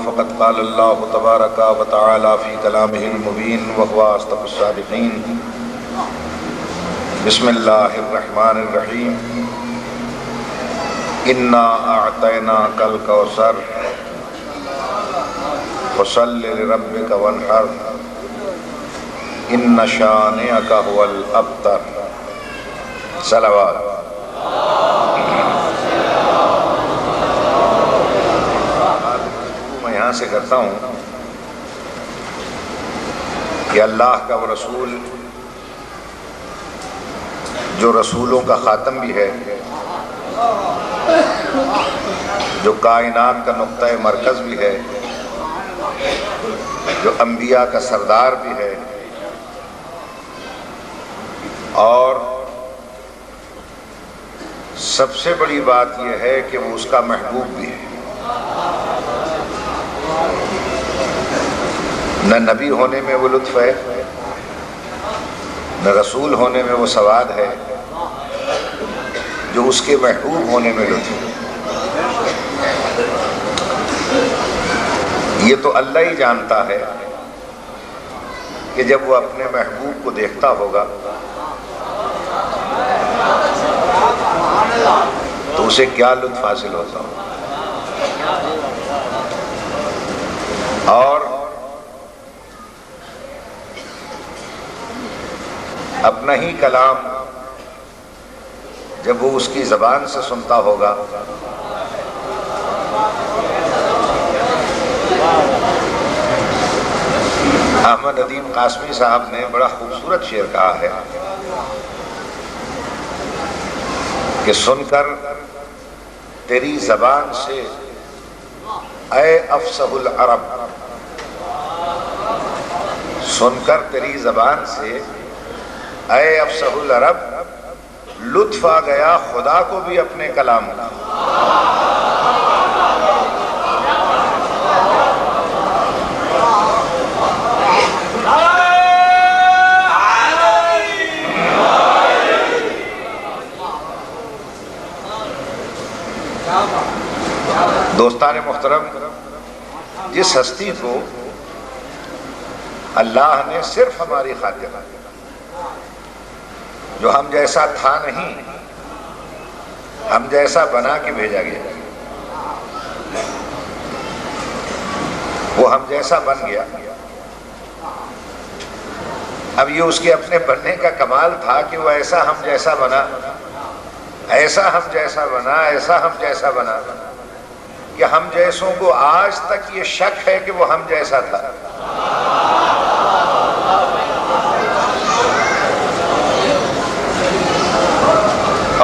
فقد قال الله تبارك وتعالى في كلامه المبين وهو أصدق الصادقين. بسم الله الرحمن الرحيم. إنا أعطيناك الكوثر فصل لربك وانحر إن شانئك هو الأبتر. صلوات. میں یہاں سے کرتا ہوں کہ اللہ کا وہ رسول جو رسولوں کا خاتم بھی ہے، جو کائنات کا نقطہ مرکز بھی ہے، جو انبیاء کا سردار بھی ہے، اور سب سے بڑی بات یہ ہے کہ وہ اس کا محبوب بھی ہے۔ نہ نبی ہونے میں وہ لطف ہے، نہ رسول ہونے میں وہ سواد ہے، جو اس کے محبوب ہونے میں لطف ہے۔ یہ تو اللہ ہی جانتا ہے کہ جب وہ اپنے محبوب کو دیکھتا ہوگا تو اسے کیا لطف حاصل ہوتا ہوگا۔ اور اپنا ہی کلام جب وہ اس کی زبان سے سنتا ہوگا احمد ادیم قاسمی صاحب نے بڑا خوبصورت شعر کہا ہے کہ سن کر تیری زبان سے اے افصح العرب، سن کر تیری زبان سے اے افصح العرب، لطف آ گیا خدا کو بھی اپنے کلام کا۔ دوستان محترم، جس ہستی کو اللہ نے صرف ہماری خاطر، جو ہم جیسا تھا نہیں، ہم جیسا بنا کے بھیجا گیا، وہ ہم جیسا بن گیا۔ اب یہ اس کے اپنے بننے کا کمال تھا کہ وہ ایسا ہم جیسا بنا، ایسا ہم جیسا بنا، ایسا ہم جیسا بنا کہ ہم جیسوں کو آج تک یہ شک ہے کہ وہ ہم جیسا تھا۔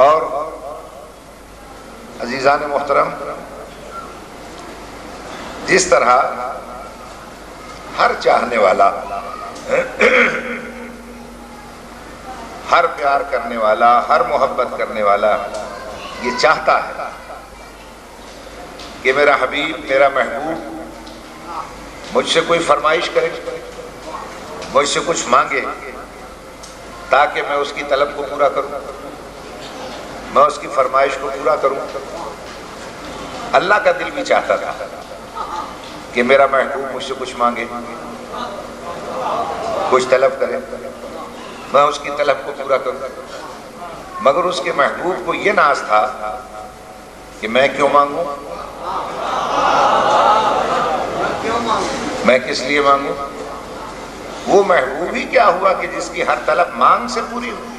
اور عزیزان محترم، جس طرح ہر چاہنے والا، ہر پیار کرنے والا، ہر محبت کرنے والا یہ چاہتا ہے کہ میرا حبیب، میرا محبوب مجھ سے کوئی فرمائش کرے، مجھ سے کچھ مانگے تاکہ میں اس کی طلب کو پورا کروں، میں اس کی فرمائش کو پورا کروں۔ اللہ کا دل بھی چاہتا تھا کہ میرا محبوب مجھ سے کچھ مانگے، کچھ طلب کرے، میں اس کی طلب کو پورا کروں، مگر اس کے محبوب کو یہ ناز تھا کہ میں کیوں مانگوں، میں کس لیے مانگوں۔ وہ محبوب ہی کیا ہوا کہ جس کی ہر طلب مانگ سے پوری ہوئی۔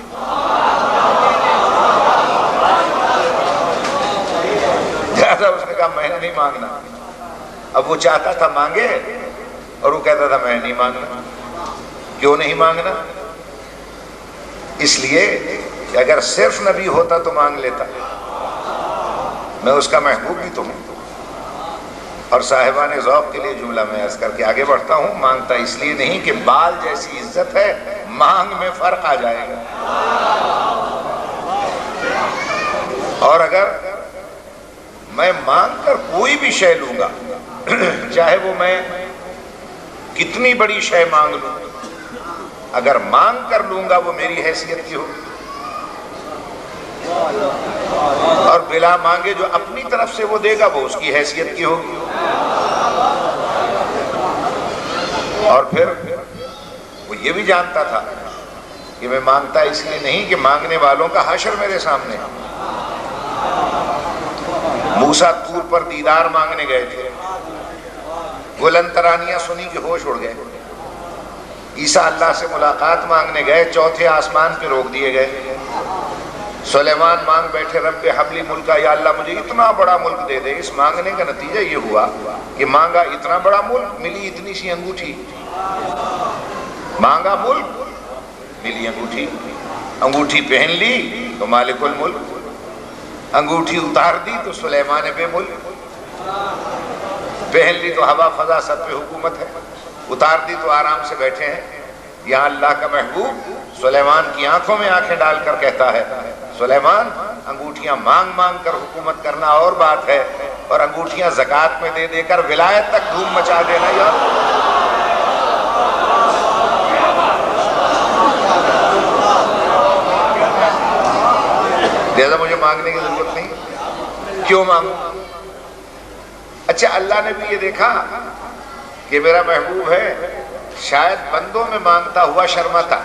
لہذا اس نے کہا میں نہیں مانگنا۔ اب وہ چاہتا تھا مانگے اور وہ کہتا تھا میں نہیں مانگنا۔ کیوں نہیں مانگنا؟ اس لیے کہ اگر صرف نبی ہوتا تو مانگ لیتا، میں اس کا محبوب بھی تو ہوں۔ اور صاحبان ذوق کے لیے جملہ میں عرض کر کے آگے بڑھتا ہوں، مانگتا اس لیے نہیں کہ بال جیسی عزت ہے، مانگ میں فرق آ جائے گا۔ اور اگر میں مانگ کر کوئی بھی شے لوں گا، چاہے وہ میں کتنی بڑی شے مانگ لوں، اگر مانگ کر لوں گا وہ میری حیثیت کی ہوگی، اور بلا مانگے جو اپنی طرف سے وہ دے گا وہ اس کی حیثیت کی ہوگی۔ اور پھر وہ یہ بھی جانتا تھا کہ میں مانگتا اس لیے نہیں کہ مانگنے والوں کا حشر میرے سامنے ہے۔ موسیٰ طور پر دیدار مانگنے گئے تھے، بلند ترانیاں سنی کہ ہوش اڑ گئے۔ عیسیٰ اللہ سے ملاقات مانگنے گئے، چوتھے آسمان پہ روک دیے گئے۔ سلیمان مانگ بیٹھے رب حبلی ملکا، یا اللہ مجھے اتنا بڑا ملک دے دے۔ اس مانگنے کا نتیجہ یہ ہوا کہ مانگا اتنا بڑا ملک، ملی اتنی سی انگوٹھی۔ مانگا ملک، ملی انگوٹھی۔ انگوٹھی پہن لی تو مالک الملک، انگوٹھی اتار دی تو سلیمان بے ملک۔ پہن لی تو ہوا فضا سب پہ حکومت ہے، اتار دی تو آرام سے بیٹھے ہیں۔ یہاں اللہ کا محبوب سلیمان کی آنکھوں میں آنکھیں ڈال کر کہتا ہے، سلیمان انگوٹھیاں مانگ مانگ کر حکومت کرنا اور بات ہے، اور انگوٹھیاں زکوٰۃ میں دے دے کر ولایت تک دھوم مچا دینا یار۔ لہذا مجھے مانگنے کی ضرورت نہیں، کیوں مانگوں؟ اچھا اللہ نے بھی یہ دیکھا کہ میرا محبوب ہے، شاید بندوں میں مانگتا ہوا شرماتا۔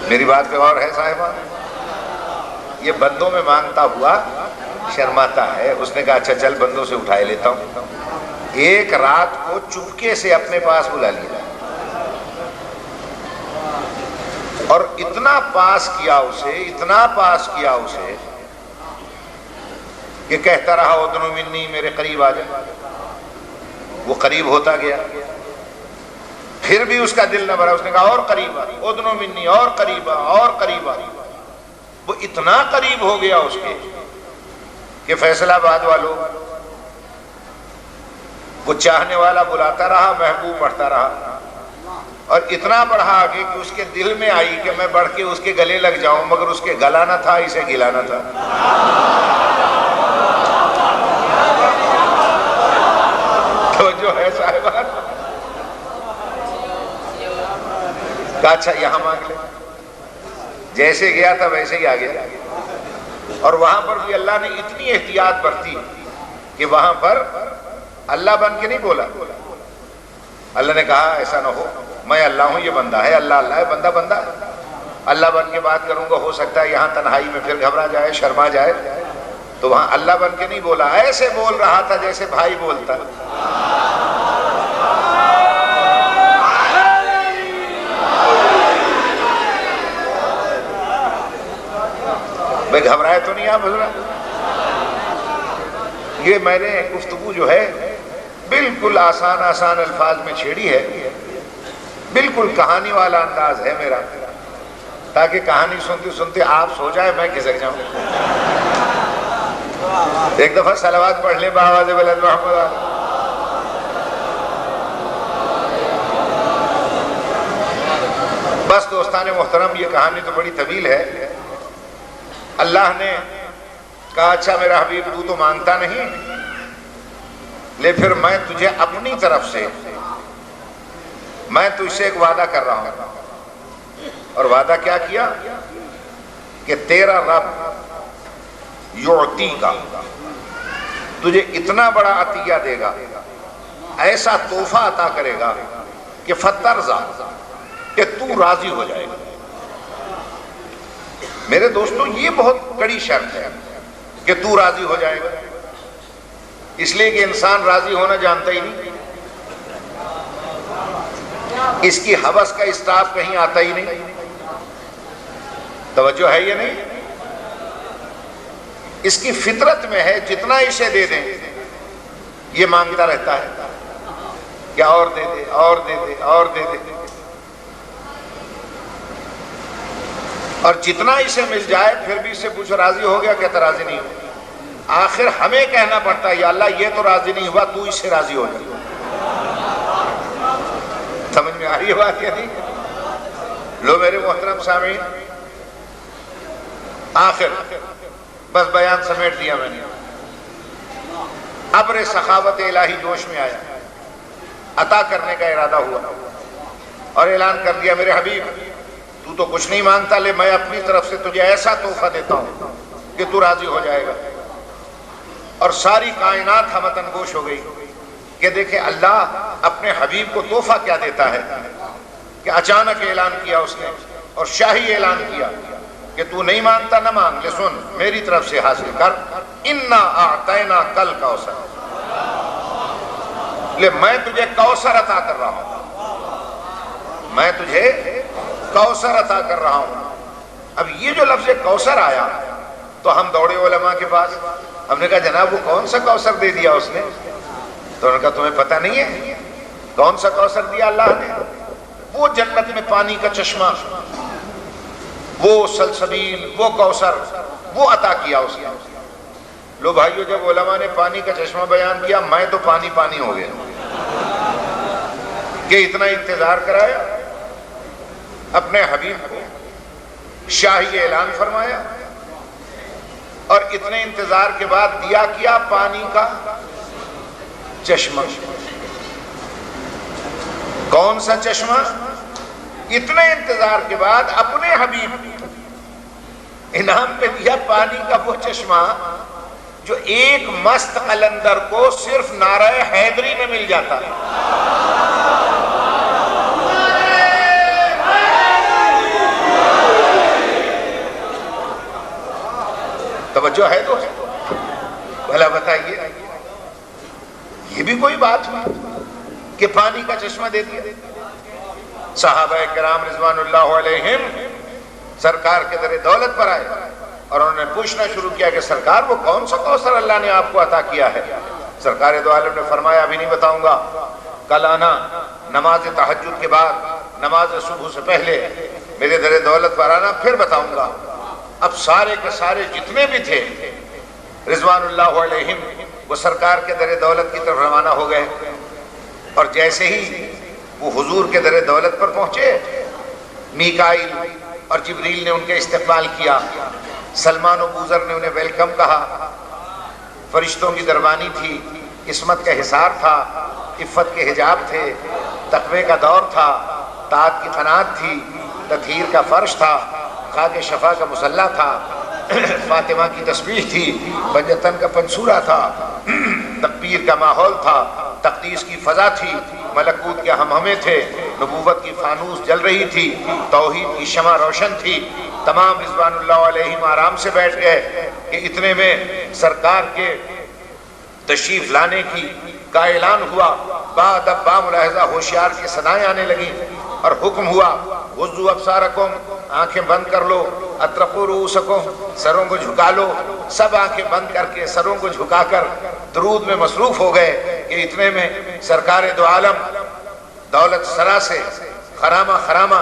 میری بات پہ غور ہے صاحبان؟ یہ بندوں میں مانگتا ہوا شرماتا ہے۔ اس نے کہا اچھا چل بندوں سے اٹھائے لیتا ہوں۔ ایک رات کو چپکے سے اپنے پاس بلا لیا اور اتنا پاس کیا اسے کہ کہتا رہا ادنو منی، میرے قریب آ جا۔ وہ قریب ہوتا گیا، پھر بھی اس کا دل نہ بھرا۔ اس نے کہا اور قریب آ، ادنو منی، اور قریب آ، اور قریب آ۔ وہ اتنا قریب ہو گیا اس کے کہ فیصلہ آباد والوں کو چاہنے والا بلاتا رہا، محبوب بڑھتا رہا، اور اتنا بڑھا آگے کہ اس کے دل میں آئی کہ میں بڑھ کے اس کے گلے لگ جاؤں، مگر اس کے گلا نہ تھا، اسے گلا نہ تھا۔ تو جو ہے صاحبان، کہا اچھا یہاں مانگ لے۔ جیسے گیا تھا ویسے ہی آ گیا، اور وہاں پر بھی اللہ نے اتنی احتیاط برتی کہ وہاں پر اللہ بن کے نہیں بولا۔ اللہ نے کہا ایسا نہ ہو، میں اللہ ہوں، یہ بندہ ہے، اللہ اللہ ہے، بندہ بندہ ہے۔ اللہ بن کے بات کروں گا، ہو سکتا ہے یہاں تنہائی میں پھر گھبرا جائے، شرما جائے، تو وہاں اللہ بن کے نہیں بولا، ایسے بول رہا تھا جیسے بھائی بولتا۔ میں گھبرائے تو نہیں آپ حضرات؟ یہ میں نے گفتگو جو ہے بالکل آسان آسان الفاظ میں چھیڑی ہے، بالکل کہانی والا انداز ہے میرا، تاکہ کہانی سنتے سنتے آپ سو جائے، میں کھسک جاؤں۔ ایک دفعہ صلوات پڑھ لیں بآواز بلند محمد۔ بس دوستان محترم، یہ کہانی تو بڑی طویل ہے۔ اللہ نے کہا اچھا میرا حبیب تو تو مانگتا نہیں، لے پھر میں تجھے اپنی طرف سے، میں تجھ سے ایک وعدہ کر رہا ہوں۔ اور وعدہ کیا کیا کہ تیرا رب یعطی کا، تجھے اتنا بڑا عطیہ دے گا، ایسا تحفہ عطا کرے گا کہ فترضا، کہ تو راضی ہو جائے گا۔ میرے دوستو یہ بہت کڑی شرط ہے کہ تو راضی ہو جائے گا، اس لیے کہ انسان راضی ہونا جانتا ہی نہیں، اس کی ہوس کا اسٹاپ کہیں آتا ہی نہیں۔ توجہ ہے یہ نہیں؟ اس کی فطرت میں ہے جتنا اسے دے دیں یہ مانگتا رہتا ہے کہ اور دے دے، اور دے دے، اور دے دے، اور جتنا اسے مل جائے پھر بھی اسے پوچھو راضی ہو گیا؟ کہتا راضی نہیں ہو۔ آخر ہمیں کہنا پڑتا ہے یا اللہ یہ تو راضی نہیں ہوا، تو اس سے راضی ہو جائے۔ سمجھ میں آ رہی ہے بات یا نہیں؟ لو میرے محترم سامعین، آخر بس بیان سمیٹ دیا میں نے۔ ابر سخاوت الہی جوش میں آیا، عطا کرنے کا ارادہ ہوا اور اعلان کر دیا میرے حبیب تو کچھ نہیں مانگتا، لے میں اپنی طرف سے تجھے ایسا تحفہ دیتا ہوں کہ تو راضی ہو جائے گا۔ اور ساری کائنات ہمت انگوش ہو گئی کہ دیکھیں اللہ اپنے حبیب کو تحفہ کیا دیتا ہے کہ اچانک اعلان کیا اس نے اور شاہی اعلان کیا کہ تو نہیں مانتا نہ مانگ، لے سن میری طرف سے حاصل کر، انا اعطینا کل کوثر، لے میں تجھے کوثر عطا کر رہا ہوں، میں تجھے کوثر عطا کر رہا ہوں۔ اب یہ جو لفظ کوثر آیا تو ہم دوڑے علماء کے پاس، ہم نے کہا جناب وہ کون سا کوثر دے دیا اس نے؟ تو انہوں نے کہا تمہیں پتہ نہیں ہے کون سا کوثر دیا اللہ نے؟ وہ جنت میں پانی کا چشمہ، وہ سلسبیل، وہ کوثر، وہ عطا کیا اس نے۔ لو بھائیو، جب علماء نے پانی کا چشمہ بیان کیا میں تو پانی پانی ہو گیا کہ اتنا انتظار کرایا، اپنے حبیب کو شاہی اعلان فرمایا اور اتنے انتظار کے بعد دیا کیا پانی کا چشمہ۔ کون سا چشمہ؟ اتنے انتظار کے بعد اپنے حبیب انعام پہ دیا پانی کا وہ چشمہ جو ایک مست قلندر کو صرف نعرہ حیدری میں مل جاتا ہے۔ توجہ ہے تو بھلا بتائیے، یہ بھی کوئی بات ہوئی کہ پانی کا چشمہ دے دیا؟ صحابہ کرام رضوان اللہ علیہم سرکار کے در دولت پر آئے اور انہوں نے پوچھنا شروع کیا کہ سرکار وہ کون سا کوثر اللہ نے آپ کو عطا کیا ہے؟ سرکار دو عالم نے فرمایا ابھی نہیں بتاؤں گا، کل آنا نماز تہجد کے بعد، نماز صبح سے پہلے میرے در دولت پر آنا، پھر بتاؤں گا۔ اب سارے کے سارے جتنے بھی تھے رضوان اللہ علیہم وہ سرکار کے در دولت کی طرف روانہ ہو گئے، اور جیسے ہی وہ حضور کے در دولت پر پہنچے، میکائیل اور جبریل نے ان کے استقبال کیا، سلمان و بوذر نے انہیں ویلکم کہا، فرشتوں کی دربانی تھی، عصمت کا حصار تھا، عفت کے حجاب تھے، تقوی کا دور تھا، طاعت کی قناعت تھی، تطہیر کا فرش تھا، خاک شفا کا مصلی تھا، فاطمہ کی تسبیح تھی، بنجتن کا پنسورہ تھا، تکبیر کا ماحول تھا، تقدیس کی فضا تھی، ملکوت کے ہمہمے تھے، نبوت کی فانوس جل رہی تھی، توحید کی شمع روشن تھی۔ تمام رضوان اللہ علیہم آرام سے بیٹھ گئے کہ اتنے میں سرکار کے تشریف لانے کا اعلان ہوا۔ بعد اب با ملاحظہ ہوشیار کی صدائیں آنے لگیں اور حکم ہوا غضوا ابصارکم، آنکھیں بند کر لو، اطرقوا رؤوسکم، سروں کو جھکا لو۔ سب آنکھیں بند کر کے سروں کو جھکا کر درود میں مصروف ہو گئے کہ اتنے میں سرکار دو عالم دولت سرا سے خرامہ خرامہ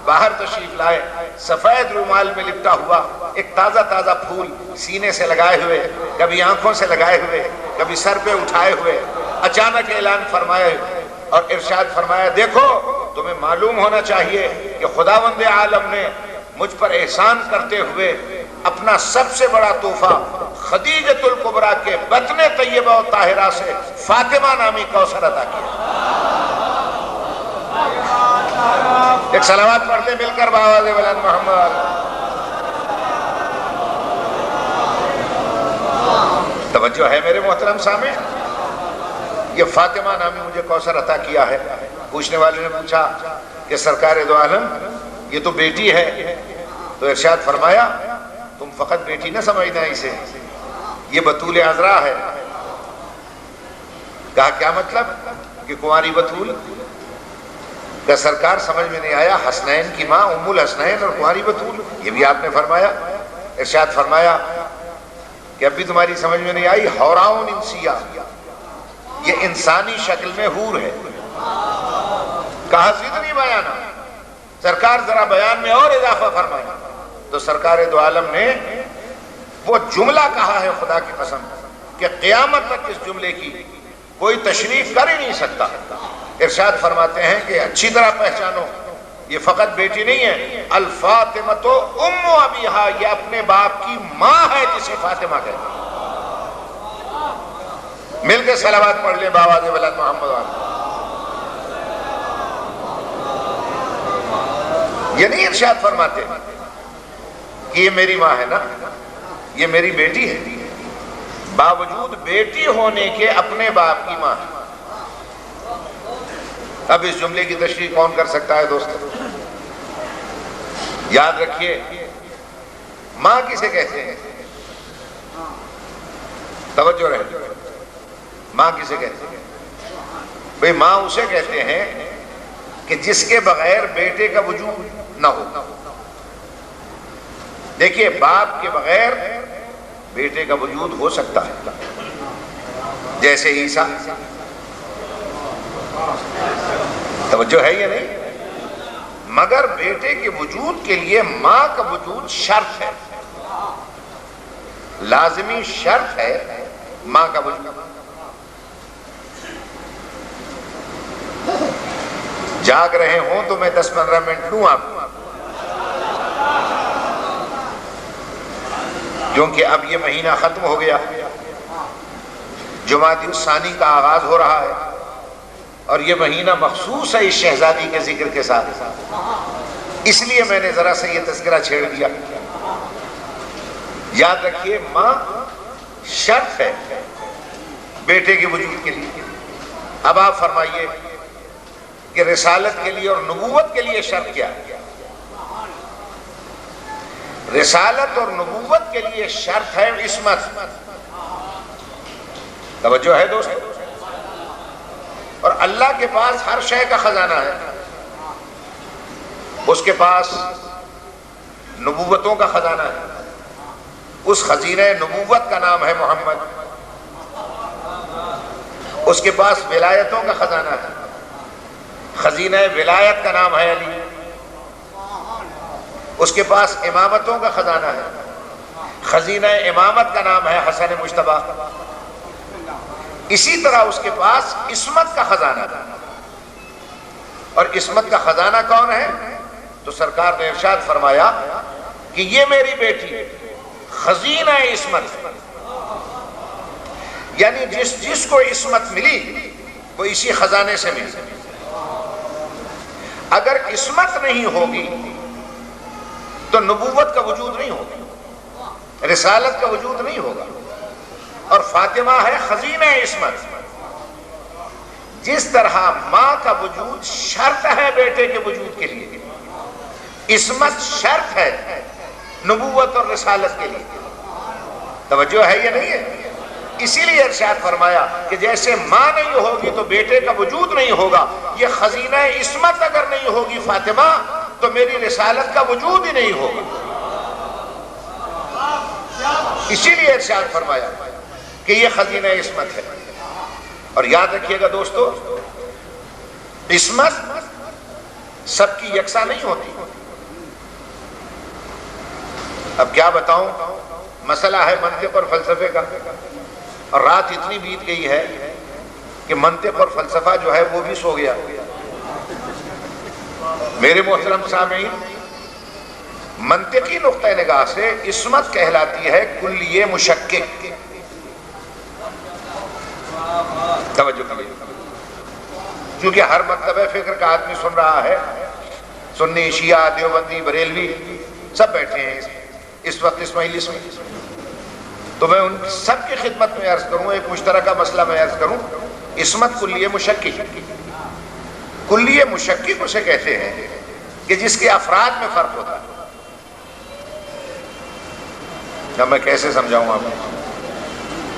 باہر تشریف لائے، سفید رومال میں لپٹا ہوا ایک تازہ تازہ پھول سینے سے لگائے ہوئے، کبھی آنکھوں سے لگائے ہوئے، کبھی سر پہ اٹھائے ہوئے، اچانک اعلان فرمائے اور ارشاد فرمایا دیکھو تمہیں معلوم ہونا چاہیے کہ خداوند عالم نے مجھ پر احسان کرتے ہوئے اپنا سب سے بڑا تحفہ خدیجۃ الکبریٰ کے بطن طیبہ و طاہرہ سے فاطمہ نامی کوثر عطا کیا۔ ایک صلوات پڑھتے مل کر بآواز بلند محمد۔ توجہ ہے میرے محترم سامع، یہ فاطمہ نامی مجھے کوثر عطا کیا ہے۔ پوچھنے والے نے پوچھا کہ سرکار دو عالم یہ تو بیٹی ہے، تو ارشاد فرمایا تم فقط بیٹی نہ سمجھنا اسے، یہ بطول عذراء ہے۔ کہا کیا مطلب؟ کہ کنواری بطول؟ کہ سرکار سمجھ میں نہیں آیا، حسنین کی ماں ام الحسنین اور کنواری بطول، یہ بھی آپ نے فرمایا؟ ارشاد فرمایا کہ اب بھی تمہاری سمجھ میں نہیں آئی، حوراؤن انسیہ، یہ انسانی شکل میں حور ہے۔ کہا زدنی بیانہ، سرکار ذرا بیان میں اور اضافہ فرمایا۔ تو سرکار دو عالم نے وہ جملہ کہا ہے خدا کی قسم کہ قیامت تک اس جملے کی کوئی تشریف کر ہی نہیں سکتا۔ ارشاد فرماتے ہیں کہ اچھی طرح پہچانو یہ فقط بیٹی نہیں ہے، الفاطمۃ ام ابیہا، یہ اپنے باپ کی ماں ہے جسے فاطمہ کہتے ہیں۔ مل کے صلوات پڑھ لیں بآواز بلند محمد والے۔ یہ نہیں ارشاد فرماتے کہ یہ میری ماں ہے نا، یہ میری بیٹی ہے، باوجود بیٹی ہونے کے اپنے باپ کی ماں ہے۔ اب اس جملے کی تشریح کون کر سکتا ہے دوستو؟ یاد رکھیے، ماں کسے کہتے ہیں؟ توجہ رہے، ماں کسے کہتے ہیں؟ بھئی ماں اسے کہتے ہیں کہ جس کے بغیر بیٹے کا وجود نہ ہو۔ دیکھیے، باپ کے بغیر بیٹے کا وجود ہو سکتا ہے، جیسے عیسیٰ۔ توجہ ہے یا نہیں؟ مگر بیٹے کے وجود کے لیے ماں کا وجود شرط ہے، لازمی شرط ہے ماں کا وجود۔ جاگ رہے ہوں تو میں 10-15 منٹ لوں آپ کو، کیونکہ اب یہ مہینہ ختم ہو گیا، جمادی الثانی کا آغاز ہو رہا ہے، اور یہ مہینہ مخصوص ہے اس شہزادی کے ذکر کے ساتھ، اس لیے میں نے ذرا سا یہ تذکرہ چھیڑ دیا۔ یاد رکھیے، ماں شرط ہے بیٹے کے وجود کے لیے۔ اب آپ فرمائیے کہ رسالت کے لیے اور نبوت کے لیے شرط کیا ہے؟ رسالت اور نبوت کے لیے شرط ہے عصمت۔ توجہ ہے دوست؟ اور اللہ کے پاس ہر شے کا خزانہ ہے، اس کے پاس نبوتوں کا خزانہ ہے، اس خزینہ نبوت کا نام ہے محمد، اس کے پاس ولایتوں کا خزانہ ہے، خزینہ ولایت کا نام ہے علی، اس کے پاس امامتوں کا خزانہ ہے، خزینہ امامت کا نام ہے حسن مجتبیٰ، اسی طرح اس کے پاس عصمت کا خزانہ ہے۔ اور عصمت کا خزانہ کون ہے؟ تو سرکار نے ارشاد فرمایا کہ یہ میری بیٹی خزینہ عصمت، یعنی جس کو عصمت ملی وہ اسی خزانے سے ملی۔ اگر عصمت نہیں ہوگی تو نبوت کا وجود نہیں ہوگا، رسالت کا وجود نہیں ہوگا، اور فاطمہ ہے خزینہ عصمت۔ جس طرح ماں کا وجود شرط ہے بیٹے کے وجود کے لیے، عصمت شرط ہے نبوت اور رسالت کے لیے۔ توجہ ہے یا نہیں ہے؟ اسی لیے ارشاد فرمایا کہ جیسے ماں نہیں ہوگی تو بیٹے کا وجود نہیں ہوگا، یہ خزینہ عصمت اگر نہیں ہوگی فاطمہ تو میری رسالت کا وجود ہی نہیں ہوگا۔ اسی لیے ارشاد فرمایا کہ یہ خزینہ عصمت ہے۔ اور یاد رکھیے گا دوستو، عصمت سب کی یکساں نہیں ہوتی۔ اب کیا بتاؤں، مسئلہ ہے منطق اور فلسفے کا، اور رات اتنی بیت گئی ہے کہ منطق اور فلسفہ جو ہے وہ بھی سو گیا۔ میرے محترم سامعین، منطقی نقطہ نگاہ سے عصمت کہلاتی ہے کلیہ مشکک۔ توجہ کیجیے، کیونکہ ہر مکتبہ فکر کا آدمی سن رہا ہے، سنی، شیعہ، دیوبندی، بریلوی سب بیٹھے ہیں اس وقت اس مجلس میں، تو میں ان سب کی خدمت میں عرض کروں، ایک مشترکہ مسئلہ میں عرض کروں، عصمت کلیہ مشکک۔ کلیہ مشکک اسے کہتے ہیں کہ جس کے افراد میں فرق ہوتا ہے۔ اب میں کیسے سمجھاؤں آپ کو؟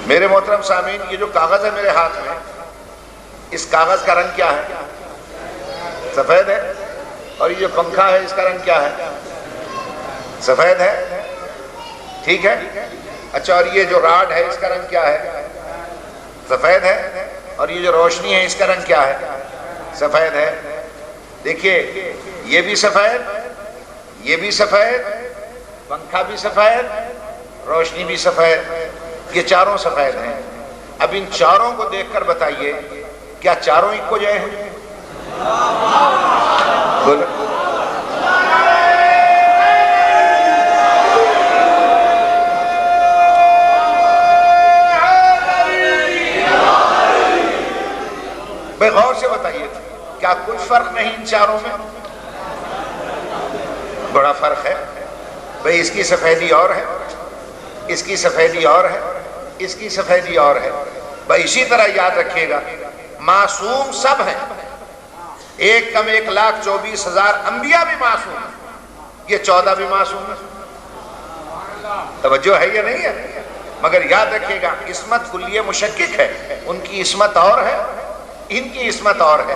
میرے محترم سامعین، یہ جو کاغذ ہے میرے ہاتھ میں، اس کاغذ کا رنگ کیا ہے؟ سفید ہے۔ اور یہ جو پنکھا ہے اس کا رنگ کیا ہے؟ سفید ہے، ٹھیک ہے۔ اچھا، اور یہ جو راڈ ہے اس کا رنگ کیا ہے؟ سفید ہے۔ اور یہ جو روشنی ہے اس کا رنگ کیا ہے؟ سفید ہے۔ دیکھیے، یہ بھی سفید، یہ بھی سفید، پنکھا بھی سفید، روشنی بھی سفید، یہ چاروں سفید ہیں۔ اب ان چاروں کو دیکھ کر بتائیے کیا چاروں ایکو جائے ہیں؟ بھائی غور سے بتائیے، کیا کچھ فرق نہیں ان چاروں میں؟ بڑا فرق ہے بھائی، اس کی سفیدی اور ہے، اس کی سفیدی اور ہے، اس کی سفیدی اور ہے۔ بھائی اسی طرح یاد رکھیے گا، معصوم سب ہیں ایک کم 1,24,000 انبیاء بھی معصوم ہیں، یہ 14 بھی معصوم ہیں۔ توجہ ہے یا نہیں ہے؟ مگر یاد رکھیے گا عصمت کلیہ مشکک ہے، ان کی عصمت اور ہے، ان کی عصمت اور ہے۔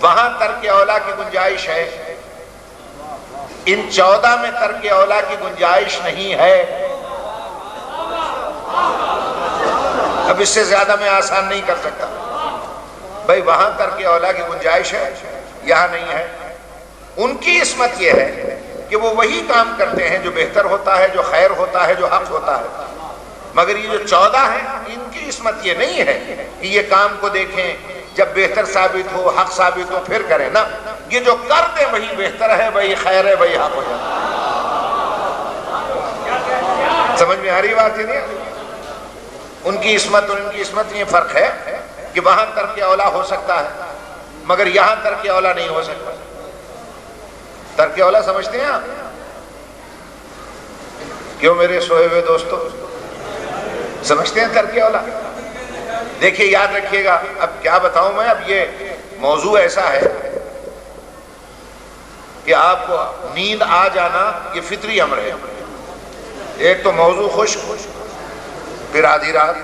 وہاں ترک اولا کی گنجائش ہے، ان 14 میں ترک اولا کی گنجائش نہیں ہے۔ اب اس سے زیادہ میں آسان نہیں کر سکتا بھائی، وہاں ترک اولا کی گنجائش ہے، یہاں نہیں ہے۔ ان کی عصمت یہ ہے کہ وہ وہی کام کرتے ہیں جو بہتر ہوتا ہے، جو خیر ہوتا ہے، جو حق ہوتا ہے۔ مگر یہ جو 14 ہیں ان کی عصمت یہ نہیں ہے کہ یہ کام کو دیکھیں، جب بہتر ثابت ہو، حق ثابت ہو پھر کریں نا، یہ جو کر دیں وہی بہتر ہے، وہی خیر ہے، وہی حق ہو جاتا ہے۔ سمجھ میں آ رہی بات؟ نہیں ان کی عصمت اور ان کی عصمت میں یہ فرق ہے کہ وہاں ترک اولا ہو سکتا ہے مگر یہاں ترک اولا نہیں ہو سکتا۔ ترک اولا سمجھتے ہیں آپ؟ کیوں میرے سوئے ہوئے دوستو سمجھتے ہیں ترک اولا؟ دیکھیے یاد رکھیے گا، اب کیا بتاؤں میں، اب یہ موضوع ایسا ہے کہ آپ کو نیند آ جانا یہ فطری امر ہے۔ ایک تو موضوع خشک، پھر آدھی رات،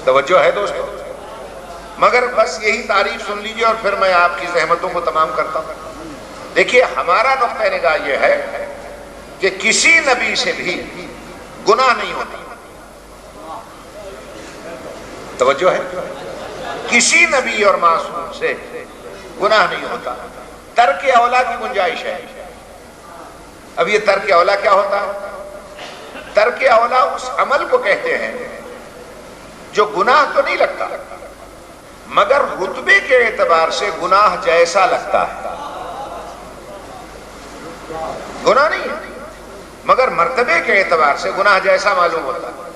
توجہ ہے دوستو؟ مگر بس یہی تعریف سن لیجئے اور پھر میں آپ کی زحمتوں کو تمام کرتا ہوں۔ دیکھیے ہمارا نقطہ نگاہ یہ ہے کہ کسی نبی سے بھی گناہ نہیں ہوتا، توجہ ہے؟ کسی نبی اور معصوم سے گناہ نہیں ہوتا، ترک اولا کی گنجائش ہے۔ اب یہ ترک اولا کیا ہوتا ہے؟ ترک اولا اس عمل کو کہتے ہیں جو گناہ تو نہیں لگتا مگر رتبے کے اعتبار سے گناہ جیسا لگتا ہے۔ گناہ نہیں ہے مگر مرتبے کے اعتبار سے گناہ جیسا معلوم ہوتا ہے۔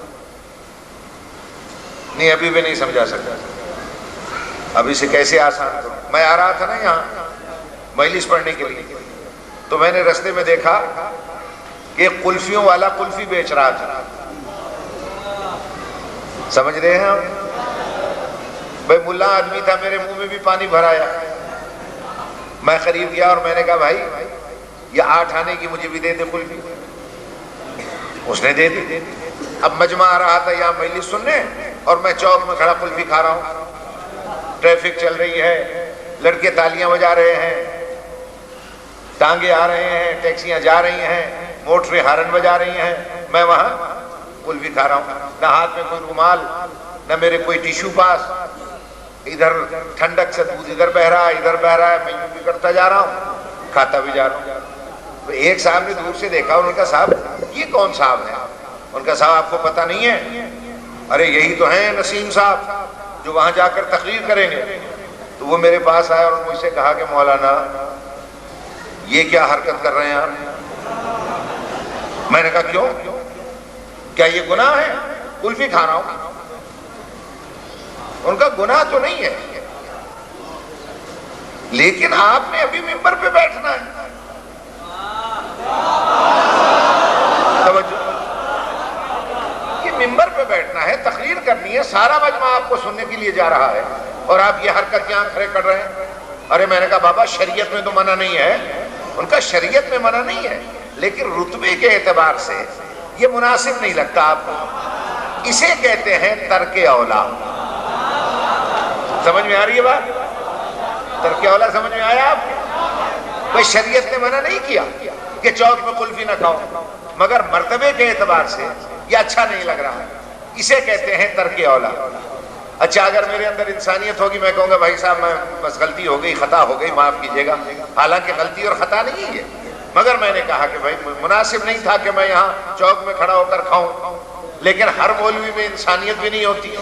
نہیں ابھی بھی نہیں سمجھا سکتا، اب اسے کیسے آسان کروں؟ میں آ رہا تھا نا یہاں مجلس پڑھنے کے لیے، تو میں نے رستے میں دیکھا کہ قلفیوں والا قلفی بیچ رہا تھا۔ سمجھ رہے ہیں آپ؟ بھائی ملا آدمی تھا، میرے منہ میں بھی پانی بھرایا۔ میں قریب گیا اور میں نے کہا بھائی یہ 8 آنے کی مجھے بھی دے دے قلفی۔ اس نے دے دی۔ اب مجمع آ رہا تھا یہاں مجلس سننے اور میں چوک میں کھڑا قلفی کھا رہا ہوں، ٹریفک چل رہی ہے، لڑکے تالیاں بجا رہے ہیں، ٹانگے آ رہے ہیں، ٹیکسیاں جا رہی ہیں، موٹریں ہارن بجا رہی ہیں، میں وہاں قلفی کھا رہا ہوں، نہ ہاتھ میں کوئی رومال، نہ میرے کوئی ٹیشو پاس، ادھر ٹھنڈک سے دودھ ادھر بہ رہا ہے، ادھر بہ رہا ہے، میں یوں بھی کرتا جا رہا ہوں، کھاتا بھی جا رہا ہوں۔ تو ایک صاحب نے دور سے دیکھا، انہوں نے کہا صاحب یہ کون صاحب ہے؟ ان کا صاحب آپ کو پتہ نہیں ہے؟ ارے یہی تو ہیں نسیم صاحب جو وہاں جا کر تقریر کریں گے۔ تو وہ میرے پاس آئے اور مجھ سے کہا کہ مولانا یہ کیا حرکت کر رہے ہیں آپ؟ میں نے کہا کیوں؟ کیا یہ گناہ ہے؟ قلفی کھا رہا ہوں۔ ان کا گناہ تو نہیں ہے لیکن آپ نے ابھی ممبر پہ بیٹھنا ہے۔ توجہ، یہ ممبر پہ بیٹھنا ہے، تقریر کرنی ہے، سارا مجمع آپ کو سننے کے لیے جا رہا ہے اور آپ یہ حرکت یہاں کھڑے کر رہے ہیں۔ ارے میں نے کہا بابا شریعت میں تو منع نہیں ہے۔ ان کا شریعت میں منع نہیں ہے لیکن رتبے کے اعتبار سے یہ مناسب نہیں لگتا آپ کو، اسے کہتے ہیں ترک اولا۔ سمجھ میں آ رہی ہے بات؟ ترک اولا سمجھ میں آیا آپ؟ کوئی شریعت نے منع نہیں کیا کہ چوک میں قلفی نہ کھاؤ مگر مرتبے کے اعتبار سے یہ اچھا نہیں لگ رہا ہے، اسے کہتے ہیں ترک اولا۔ اچھا اگر میرے اندر انسانیت ہوگی میں کہوں گا بھائی صاحب میں بس غلطی ہو گئی، خطا ہو گئی، معاف کیجیے گا، حالانکہ غلطی اور خطا نہیں ہے مگر میں نے کہا کہ بھائی مناسب نہیں تھا کہ میں یہاں چوک میں کھڑا ہو کر کھاؤں، لیکن ہر مولوی میں انسانیت بھی نہیں ہوتی۔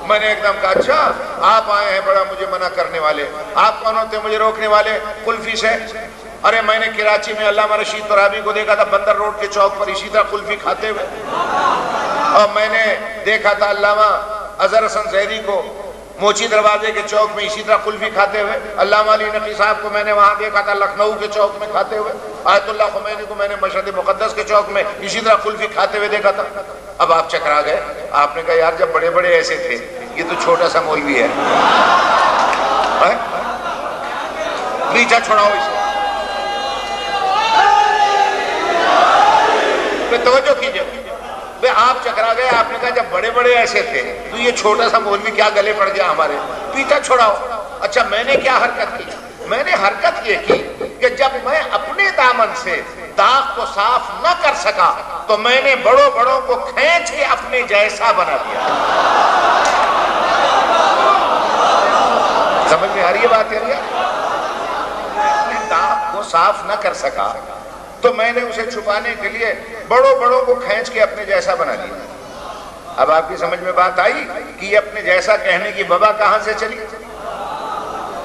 میں نے ایک دم کہا اچھا آپ آئے ہیں بڑا مجھے منع کرنے والے، آپ کون ہوتے مجھے روکنے والے قلفی سے؟ ارے میں نے کراچی میں علامہ رشید ترابی کو دیکھا تھا بندر روڈ کے چوک پر اسی طرح قلفی کھاتے ہوئے، اور میں نے دیکھا تھا علامہ اظہر حسن زہری کو موچی دروازے کے چوک میں اسی طرح کلفی کھاتے ہوئے، علامہ علی نقی صاحب کو میں نے وہاں دیکھا تھا لکھنؤ کے چوک میں کھاتے ہوئے، آیت اللہ خمینی کو میں نے مشہد مقدس کے چوک میں اسی طرح کلفی کھاتے ہوئے دیکھا تھا۔ اب آپ چکرا گئے، آپ نے کہا یار جب بڑے بڑے ایسے تھے، یہ تو چھوٹا سا مولوی ہے، پیچھا چھڑاؤ اسے۔ توجہ کیجئے، آپ چکرا گئے، آپ نے کہا جب بڑے بڑے ایسے تھے تو یہ چھوٹا سا مولوی کیا گلے پڑ گیا ہمارے، پیچھا چھڑاؤ۔ اچھا میں نے کیا حرکت کی؟ میں نے حرکت یہ کی کہ جب میں اپنے دامن سے داغ کو صاف نہ کر سکا تو میں نے بڑوں بڑوں کو کھینچ کے اپنے جیسا بنا دیا۔ سمجھ میں آ رہی ہے بات؟ داغ کو صاف نہ کر سکا تو میں نے اسے چھپانے کے لیے بڑوں بڑوں کو کھینچ کے اپنے جیسا بنا دیا۔ اب آپ کی سمجھ میں بات آئی کہ یہ اپنے جیسا کہنے کی وبا کہاں سے چلی؟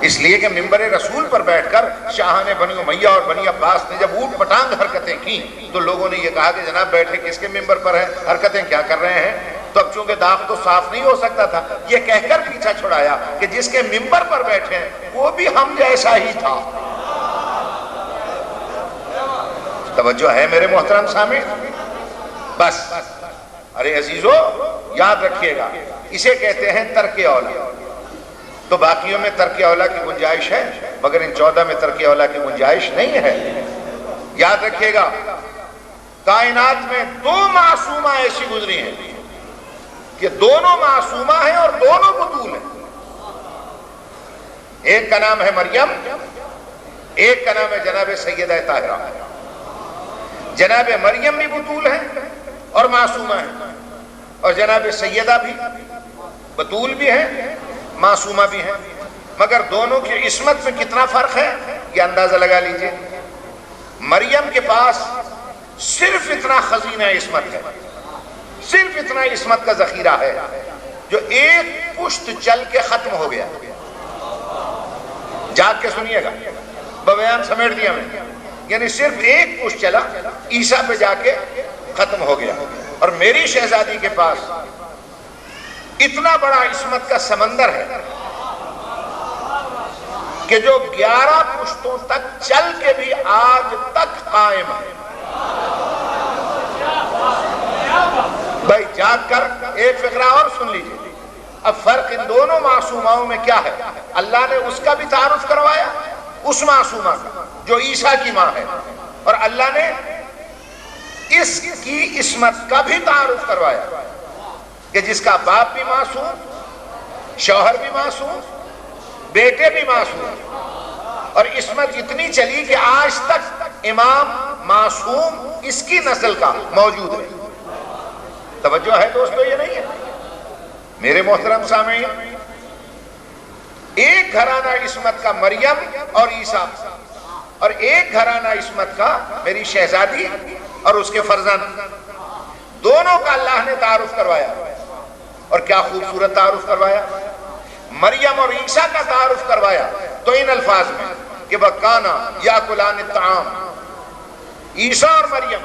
اس لیے کہ منبر رسول پر بیٹھ کر شاہان بنی امیہ اور بنی عباس نے جب اوٹ پٹانگ حرکتیں کی تو لوگوں نے یہ کہا کہ جناب بیٹھے کس کے منبر پر ہیں، حرکتیں کیا کر رہے ہیں؟ تو اب چونکہ داغ تو صاف نہیں ہو سکتا تھا، یہ کہہ کر پیچھا چھڑایا کہ جس کے منبر پر بیٹھے ہیں وہ بھی ہم جیسا ہی تھا۔ توجہ ہے میرے محترم سامعین؟ بس ارے عزیزو یاد رکھیے گا، اسے کہتے ہیں ترک اولا۔ تو باقیوں میں ترک اولا کی گنجائش ہے مگر ان 14 میں ترک اولا کی گنجائش نہیں ہے۔ یاد رکھیے گا کائنات میں 2 معصومہ ایسی گزری ہیں کہ دونوں معصومہ ہیں اور دونوں بطول ہیں۔ ایک کا نام ہے مریم، ایک کا نام ہے جناب سیدہ طاہرہ۔ جناب مریم بھی بطول ہیں اور معصومہ ہیں، اور جناب سیدہ بھی بطول بھی ہیں معصومہ بھی ہیں، مگر دونوں کی عصمت میں کتنا فرق ہے یہ اندازہ لگا لیجئے۔ مریم کے پاس صرف اتنا خزینہ عصمت ہے، صرف اتنا عصمت کا ذخیرہ ہے جو ایک پشت چل کے ختم ہو گیا۔ جاگ کے سنیے گا، بیان سمیٹ دیا میں، یعنی صرف ایک پشت چلا عیسیٰ پہ جا کے ختم ہو گیا، اور میری شہزادی کے پاس اتنا بڑا عصمت کا سمندر ہے کہ جو 11 پشتوں تک چل کے بھی آج تک قائم ہے۔ بھائی جاگ کر ایک فقرہ اور سن لیجئے۔ اب فرق ان دونوں معصوماؤں میں کیا ہے؟ اللہ نے اس کا بھی تعارف کروایا، اس معصومہ کا جو عیسیٰ کی ماں ہے، اور اللہ نے اس کی عصمت کا بھی تعارف کروایا کہ جس کا باپ بھی معصوم، شوہر بھی معصوم، بیٹے بھی معصوم، اور عصمت اتنی چلی کہ آج تک امام معصوم اس کی نسل کا موجود ہے۔ توجہ ہے دوستو یہ نہیں ہے میرے محترم سامعین؟ ایک گھرانہ عصمت کا مریم اور عیسیٰ، اور ایک گھرانہ عصمت کا میری شہزادی اور اس کے فرزند، دونوں کا اللہ نے تعارف کروایا، اور کیا خوبصورت تعارف کروایا۔ مریم اور عیسیٰ کا تعارف کروایا تو ان الفاظ میں کہ وَكَانَ يَأْكُلَانِ الطَّعَامَ، عیسیٰ اور مریم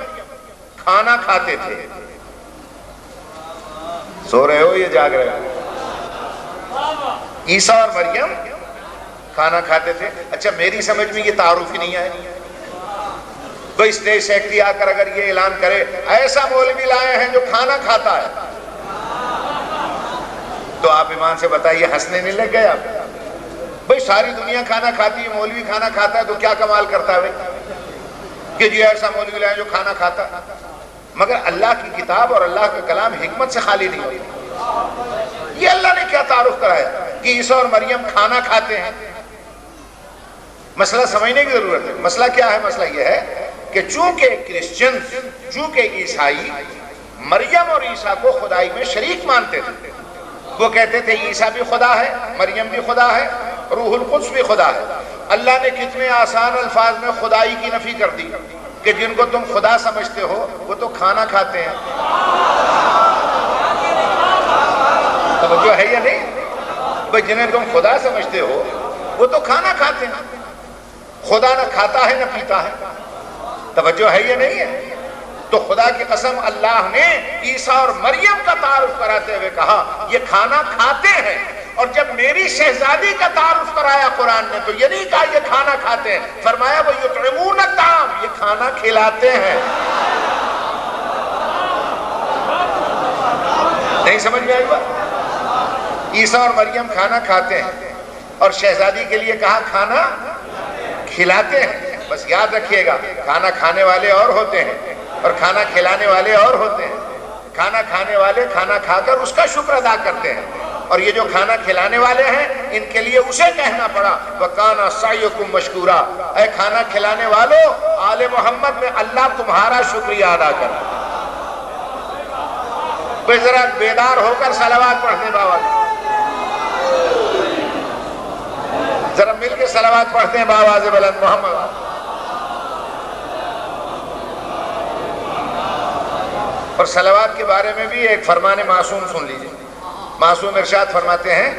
کھانا کھاتے تھے۔ سو رہے ہو یہ جاگ رہے ہو؟ عیسیٰ اور مریم کھانا کھاتے تھے۔ اچھا میری سمجھ میں یہ تعارف ہی نہیں آئے۔ کوئی اسٹیج سیکٹری آ کر اگر یہ اعلان کرے ایسا مولوی لائے ہیں جو کھانا کھاتا ہے، تو آپ ایمان سے بتائیے ہنسنے نہیں لگ گئے آپ؟ بھئی ساری دنیا کھانا کھاتی ہے، مولوی کھانا کھاتا ہے تو کیا کمال کرتا ہے کہ جی ایسا مولوی لائے جو کھانا کھاتا ہے۔ مگر اللہ کی کتاب اور اللہ کا کلام حکمت سے خالی نہیں ہوتا۔ یہ اللہ نے کیا تعارف کرایا کہ عیسیٰ اور مریم کھانا کھاتے ہیں؟ مسئلہ سمجھنے کی ضرورت ہے۔ مسئلہ کیا ہے؟ مسئلہ یہ ہے کہ چونکہ کرسچن، چونکہ عیسائی مریم اور عیسیٰ کو خدائی میں شریک مانتے تھے، وہ کہتے تھے عیسیٰ بھی خدا ہے، مریم بھی خدا ہے، روح القدس بھی خدا ہے۔ اللہ نے کتنے آسان الفاظ میں خدائی کی نفی کر دی کہ جن کو تم خدا سمجھتے ہو وہ تو کھانا کھاتے ہیں۔ توجہ ہے یا نہیں؟ بھئی جنہیں تم خدا سمجھتے ہو وہ تو کھانا کھاتے ہیں۔ خدا نہ کھاتا ہے نہ پیتا ہے۔ توجہ ہے یا نہیں ہے؟ تو خدا کی قسم اللہ نے عیسیٰ اور مریم کا تعارف کراتے ہوئے کہا یہ کھانا کھاتے ہیں، اور جب میری شہزادی کا تعارف کرایا قرآن نے تو یہ نہیں کہا یہ کھانا کھاتے ہیں، فرمایا وہ یطعمون الطعام، یہ کھانا کھلاتے ہیں۔ نہیں سمجھ میں آئی بات؟ عیسیٰ اور مریم کھانا کھاتے ہیں اور شہزادی کے لیے کہا کھانا کھلاتے ہیں۔ بس یاد رکھیے گا، کھانا کھانے والے اور ہوتے ہیں اور کھانا کھلانے والے اور ہوتے ہیں۔ کھانا کھانے والے کھانا کھا کر اس کا شکر ادا کرتے ہیں، اور یہ جو کھانا کھلانے والے ہیں ان کے لیے اسے کہنا پڑا وَكَانَ سَعْيُكُمْ مَشْكُورًا، اے کھانا کھلانے والوں آل محمد میں اللہ تمہارا شکریہ ادا کر۔ کوئی ذرا بیدار ہو کر صلوات پڑھنے بابا، ذرا مل کے صلوات پڑھتے ہیں بآواز بلند محمد۔ اور صلوات کے بارے میں بھی ایک فرمان معصوم سن لیجئے۔ معصوم ارشاد فرماتے ہیں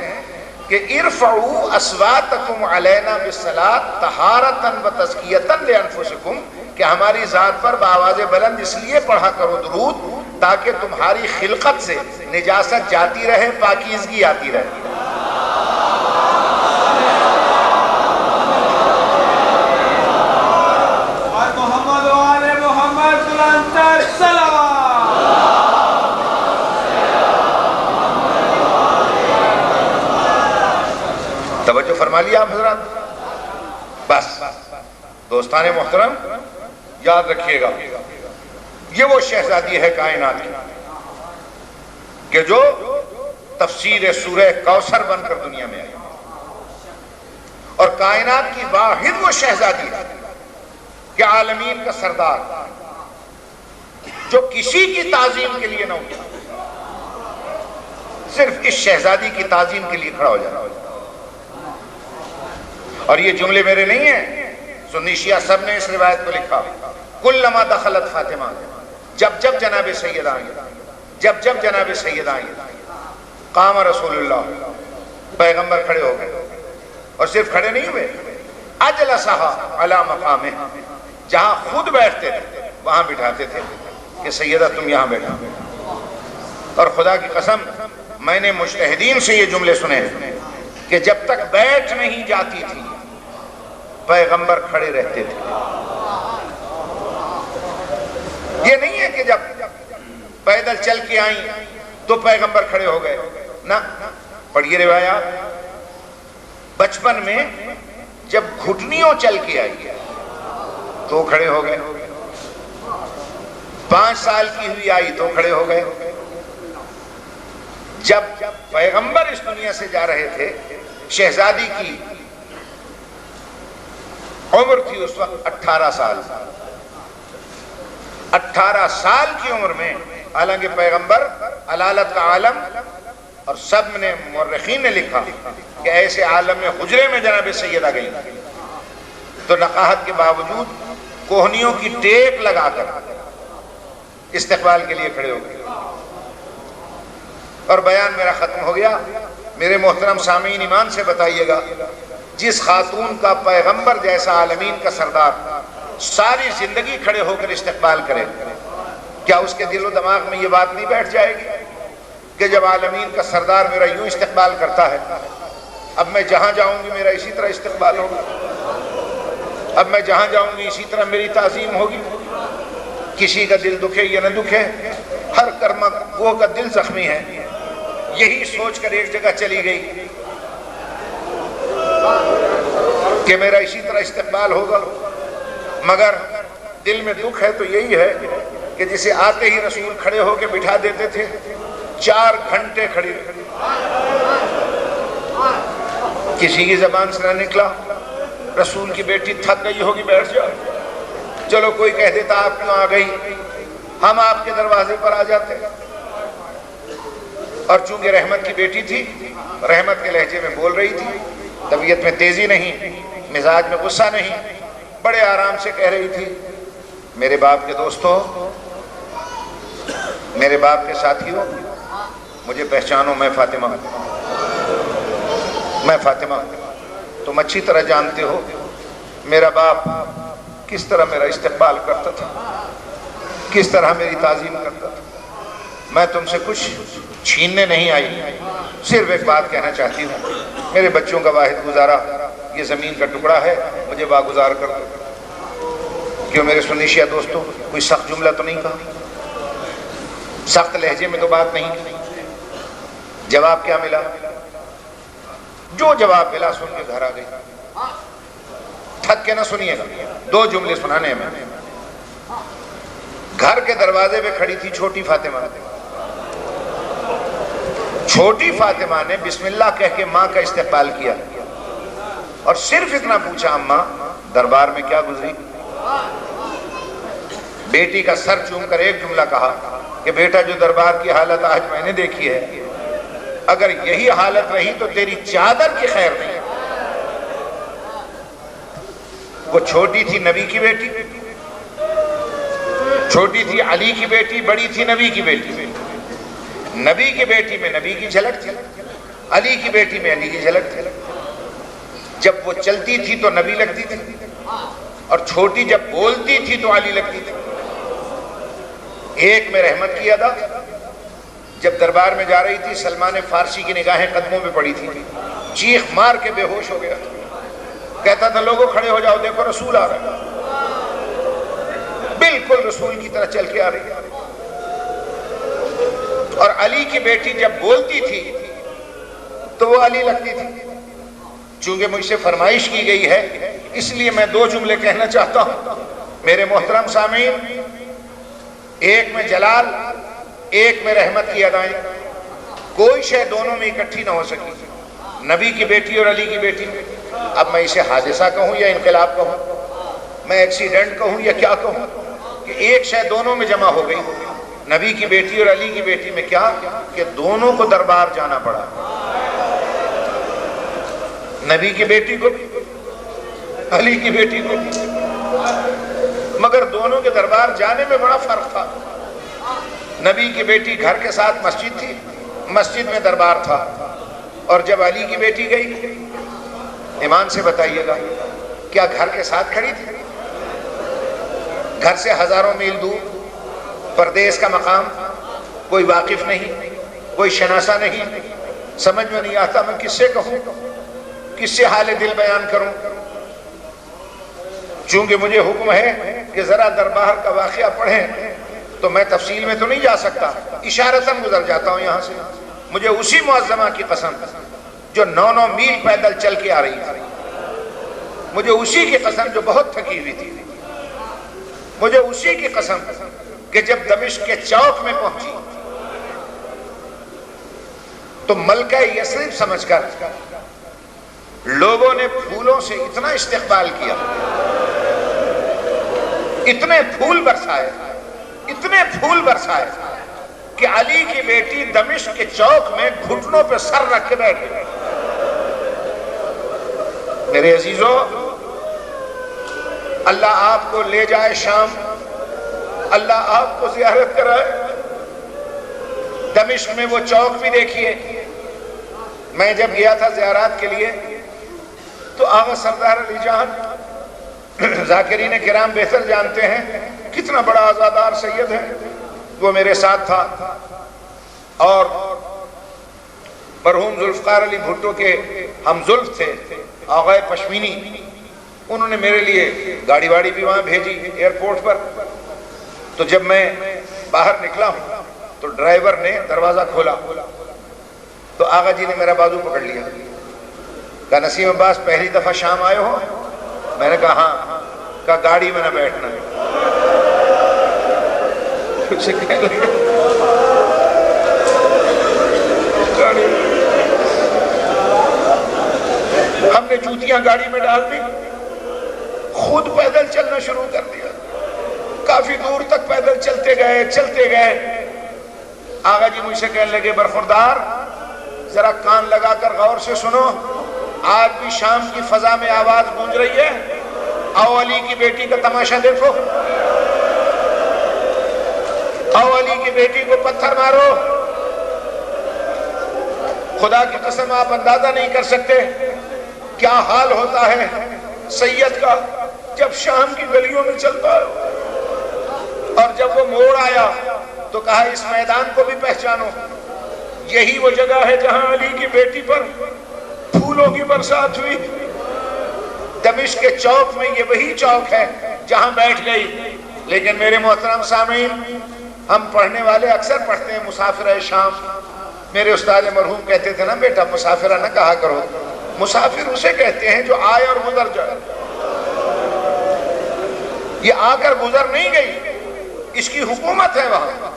کہ ارفعوا اصواتکم علینا بالصلاۃ طہارۃ وتزکیۃ لانفسکم، کہ ہماری ذات پر بآواز بلند اس لیے پڑھا کرو درود تاکہ تمہاری خلقت سے نجاست جاتی رہے، پاکیزگی آتی رہے۔ محمد و آل محمد بلندتر صلوات۔ توجہ فرما لیا آپ حضرات؟ بس دوستان محترم یاد رکھیے گا، یہ وہ شہزادی ہے کائنات کی کہ جو تفسیر سورہ کوثر بن کر دنیا میں آئی، اور کائنات کی واحد وہ شہزادی ہے کہ عالمین کا سردار جو کسی کی تعظیم کے لیے نہ اٹھا، صرف اس شہزادی کی تعظیم کے لیے کھڑا ہو جانا۔ اور یہ جملے میرے نہیں ہیں، سنی شیعہ سب نے اس روایت کو لکھا، کلما دخلت فاطمہ، جب جب جناب سیدہ آئیں، جب جب جناب سیدہ آئیں، قام رسول اللہ، پیغمبر کھڑے ہو گئے، اور صرف کھڑے نہیں ہوئے، اجلسہا علی مقامہ، جہاں خود بیٹھتے تھے وہاں بٹھاتے تھے کہ سیدہ تم یہاں بیٹھا۔ اور خدا کی قسم میں نے مجتہدین سے یہ جملے سنے کہ جب تک بیٹھ نہیں جاتی تھی پیغمبر کھڑے رہتے تھے۔ یہ نہیں ہے کہ جب پیدل چل کے آئیں تو پیغمبر کھڑے ہو گئے، نہ، پڑھیے روایات، بچپن میں جب گھٹنیوں چل کے آئی تو کھڑے ہو گئے، 5 سال کی ہوئی آئی تو کھڑے ہو گئے، جب پیغمبر اس دنیا سے جا رہے تھے شہزادی کی عمر تھی اس وقت 18 سال، 18 سال کی عمر میں، حالانکہ پیغمبر علالت کا عالم، اور سب نے مورخین نے لکھا کہ ایسے عالم میں حجرے میں جناب سیدہ گئی تو نقاہت کے باوجود کوہنیوں کی ٹیک لگا کر استقبال کے لیے کھڑے ہو گئے۔ اور بیان میرا ختم ہو گیا۔ میرے محترم سامعین ایمان سے بتائیے گا، جس خاتون کا پیغمبر جیسا عالمین کا سردار ساری زندگی کھڑے ہو کر استقبال کرے، کیا اس کے دل و دماغ میں یہ بات نہیں بیٹھ جائے گی کہ جب عالمین کا سردار میرا یوں استقبال کرتا ہے، اب میں جہاں جاؤں گی میرا اسی طرح استقبال ہوگا، اب میں جہاں جاؤں گی اسی طرح میری تعظیم ہوگی، کسی کا دل دکھے یا نہ دکھے، ہر کرما گوہ کا دل زخمی ہے، یہی سوچ کر ایک جگہ چلی گئی کہ میرا اسی طرح استقبال ہوگا، مگر دل میں دکھ ہے تو یہی ہے کہ جسے آتے ہی رسول کھڑے ہو کے بٹھا دیتے تھے، 4 گھنٹے کھڑی رہی، کسی کی زبان سے نہ نکلا رسول کی بیٹی تھک گئی ہوگی بیٹھ جاؤ، چلو کوئی کہہ دیتا آپ کیوں آ گئی، ہم آپ کے دروازے پر آ جاتے، اور چونکہ رحمت کی بیٹی تھی، رحمت کے لہجے میں بول رہی تھی، طبیعت میں تیزی نہیں، مزاج میں غصہ نہیں، بڑے آرام سے کہہ رہی تھی، میرے باپ کے دوستوں، میرے باپ کے ساتھیوں، مجھے پہچانو، میں فاطمہ، میں فاطمہ، تم اچھی طرح جانتے ہو میرا باپ کس طرح میرا استقبال کرتا تھا، کس طرح میری تعظیم کرتا تھا، میں تم سے کچھ چھیننے نہیں آئی، صرف ایک بات کہنا چاہتی ہوں، میرے بچوں کا واحد گزارا یہ زمین کا ٹکڑا ہے، مجھے واگزار کر دو۔ کیوں میرے سنی شیعہ دوستوں، کوئی سخت جملہ تو نہیں کہا، سخت لہجے میں تو بات نہیں کی۔ جواب کیا ملا؟ جو جواب ملا سن کے گھر آ گئی۔ تھک کے نہ سنیے گا، 2 جملے سنانے ہیں میں۔ گھر کے دروازے پہ کھڑی تھی چھوٹی فاطمہ۔ چھوٹی فاطمہ نے بسم اللہ کہہ کے ماں کا استقبال کیا اور صرف اتنا پوچھا، اماں دربار میں کیا گزری؟ بیٹی کا سر چوم کر ایک جملہ کہا کہ بیٹا جو دربار کی حالت آج میں نے دیکھی ہے، اگر یہی حالت رہی تو تیری چادر کی خیر نہیں۔ وہ چھوٹی تھی نبی کی بیٹی، چھوٹی تھی علی کی بیٹی، بڑی تھی نبی کی بیٹی۔ نبی کی بیٹی میں نبی کی جھلک تھی، علی کی بیٹی میں علی کی جھلک تھی۔ جب وہ چلتی تھی تو نبی لگتی تھی اور چھوٹی جب بولتی تھی تو علی لگتی تھی۔ ایک میں رحمت کی ادا، جب دربار میں جا رہی تھی سلمان فارسی کی نگاہیں قدموں پہ پڑی تھی، چیخ مار کے بے ہوش ہو گیا، کہتا تھا لوگوں کھڑے ہو جاؤ، دیکھو رسول آ رہا ہے۔ بالکل رسول کی طرح چل کے آ رہی ہے۔ اور علی کی بیٹی جب بولتی تھی تو وہ علی لگتی تھی۔ چونکہ مجھ سے فرمائش کی گئی ہے اس لیے میں 2 جملے کہنا چاہتا ہوں میرے محترم سامعین۔ ایک میں جلال، ایک میں رحمت کی ادائیں، کوئی شے دونوں میں اکٹھی نہ ہو سکی، نبی کی بیٹی اور علی کی بیٹی۔ اب میں اسے حادثہ کہوں یا انقلاب کہوں، میں ایکسیڈنٹ کہوں یا کیا کہوں، کہ ایک شے دونوں میں جمع ہو گئی، نبی کی بیٹی اور علی کی بیٹی میں۔ کیا کہ دونوں کو دربار جانا پڑا، نبی کی بیٹی کو بھی علی کی بیٹی کو بھی، مگر دونوں کے دربار جانے میں بڑا فرق تھا۔ نبی کی بیٹی گھر کے ساتھ مسجد تھی، مسجد میں دربار تھا، اور جب علی کی بیٹی گئی، ایمان سے بتائیے گا کیا گھر کے ساتھ کھڑی تھی؟ گھر سے ہزاروں میل دور، پردیس کا مقام، کوئی واقف نہیں، کوئی شناسہ نہیں، سمجھ میں نہیں آتا میں کس سے کہوں، کس سے حال دل بیان کروں۔ چونکہ مجھے حکم ہے کہ ذرا دربار کا واقعہ پڑھیں تو میں تفصیل میں تو نہیں جا سکتا، اشارتاً گزر جاتا ہوں یہاں سے۔ مجھے اسی معظمہ کی قسم جو 9 میل پیدل چل کے آ رہی تھی، مجھے اسی کی قسم جو بہت تھکی ہوئی تھی، مجھے اسی کی قسم کہ جب دمشق کے چوک میں پہنچی تو ملکہ یثرب سمجھ کر لوگوں نے پھولوں سے اتنا استقبال کیا، اتنے پھول برسائے، اتنے پھول برسائے کہ علی کی بیٹی دمشق کے چوک میں گھٹنوں پہ سر رکھ کے بیٹھ گئی۔ میرے عزیزو، اللہ آپ کو لے جائے شام، اللہ آپ کو زیارت کرائے۔ دمشق میں وہ چوک بھی دیکھیے۔ میں جب گیا تھا زیارات کے لیے تو آغا سردار علی جان، ذاکرین کرام بہتر جانتے ہیں کتنا بڑا آزادار سید ہے، وہ میرے ساتھ تھا، اور مرحوم ذوالفقار علی بھٹو کے ہم زلف تھے، آغا پشمینی، انہوں نے میرے لیے گاڑی واڑی بھی وہاں بھیجی ایئرپورٹ پر۔ تو جب میں باہر نکلا ہوں تو ڈرائیور نے دروازہ کھولا تو آغا جی نے میرا بازو پکڑ لیا، کہا نسیم عباس پہلی دفعہ شام آئے ہو؟ میں نے کہا ہاں۔ کہا گاڑی میں نہ بیٹھنا۔ ہم نے جوتیاں گاڑی میں ڈال دی، خود پیدل چلنا شروع کر دیا، کافی دور تک پیدل چلتے گئے۔ آغا جی مجھ سے کہنے لگے برخوردار ذرا کان لگا کر غور سے سنو، آج بھی شام کی فضا میں آواز گونج رہی ہے، آؤ علی کی بیٹی کا تماشا دیکھو، آؤ علی کی بیٹی کو پتھر مارو۔ خدا کی قسم آپ اندازہ نہیں کر سکتے کیا حال ہوتا ہے سید کا جب شام کی گلیوں میں چلتا ہے، اور جب وہ موڑ آیا تو کہا اس میدان کو بھی پہچانو، یہی وہ جگہ ہے جہاں علی کی بیٹی پر پھولوں کی برسات ہوئی۔ دمشق کے چوک میں یہ وہی چوک ہے جہاں بیٹھ گئی۔ لیکن میرے محترم سامعین، ہم پڑھنے والے اکثر پڑھتے ہیں مسافرہ شام۔ میرے استاد مرحوم کہتے تھے نا بیٹا مسافرہ نہ کہا کرو، مسافر اسے کہتے ہیں جو آئے اور گزر جائے۔ یہ آ کر گزر نہیں گئی، اس کی حکومت ہے وہاں،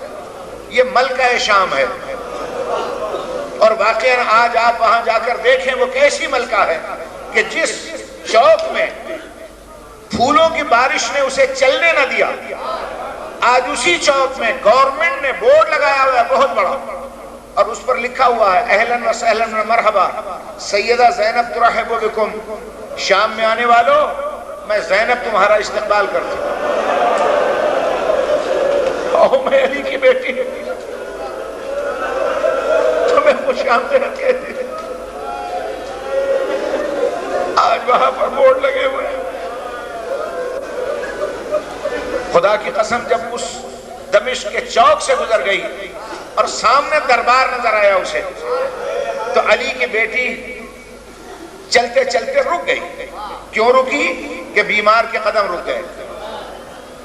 یہ ملکہ شام ہے۔ اور واقعاً آج آپ وہاں جا کر دیکھیں وہ کیسی ملکہ ہے کہ جس چوک میں پھولوں کی بارش نے اسے چلنے نہ دیا، آج اسی چوک میں گورنمنٹ نے بورڈ لگایا ہوا ہے بہت بڑا، اور اس پر لکھا ہوا ہے اہلاً و سہلاً و مرحبا سیدہ زینب ترحب بکم، شام میں آنے والوں میں زینب تمہارا استقبال کرتی ہوں۔ اوہ میں علی کی بیٹی تمہیں خوش آمدید کہتی ہے۔ آج وہاں پر بورڈ لگے ہوئے ہیں۔ خدا کی قسم جب اس دمشق کے چوک سے گزر گئی اور سامنے دربار نظر آیا اسے، تو علی کی بیٹی چلتے چلتے رک گئی۔ کیوں رکی؟ کہ بیمار کے قدم رک گئے۔